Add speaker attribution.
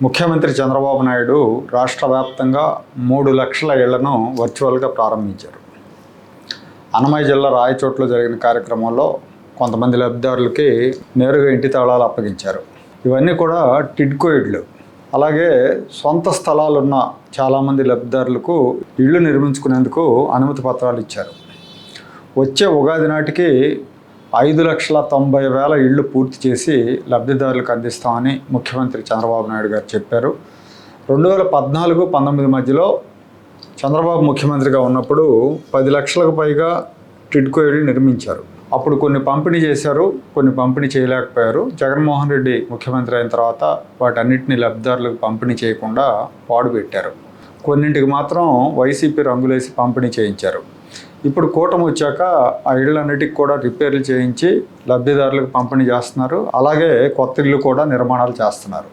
Speaker 1: ముఖ్యమంత్రి చంద్రబాబు నాయుడు రాష్ట్ర వ్యాప్తంగా 3 లక్షల ఇళ్లను వర్చువల్గా ప్రారంభించారు. అన్నమయ్య జిల్లా రాయచోట్లో జరిగిన కార్యక్రమంలో కొంతమంది లబ్ధిదారులకి నేరుగా ఇంటి తాళాలు అప్పగించారు. ఇవన్నీ కూడా టిడ్కో ఇళ్ళు. అలాగే సొంత స్థలాలున్న చాలామంది లబ్ధిదారులకు ఇళ్ళు నిర్మించుకునేందుకు అనుమతి పత్రాలు ఇచ్చారు. వచ్చే ఉగాది నాటికి 5,90,000 ఇళ్ళు పూర్తి చేసి లబ్ధిదారులకు అందిస్తామని ముఖ్యమంత్రి చంద్రబాబు నాయుడు గారు చెప్పారు. 2014-19 మధ్యలో చంద్రబాబు ముఖ్యమంత్రిగా ఉన్నప్పుడు 10 లక్షలకు పైగా టిడ్కో ఇళ్ళు నిర్మించారు. అప్పుడు కొన్ని పంపిణీ చేశారు, కొన్ని పంపిణీ చేయలేకపోయారు. జగన్మోహన్ రెడ్డి ముఖ్యమంత్రి అయిన తర్వాత వాటన్నిటిని లబ్ధిదారులకు పంపిణీ చేయకుండా పాడుపెట్టారు. కొన్నింటికి మాత్రం వైసీపీ రంగులేసి పంపిణీ చేయించారు. ఇప్పుడు కూటమి వచ్చాక ఆ ఇళ్ళన్నిటికి కూడా రిపేర్లు చేయించి లబ్ధిదారులకు పంపిణీ చేస్తున్నారు. అలాగే కొత్త ఇళ్ళు కూడా నిర్మాణాలు చేస్తున్నారు.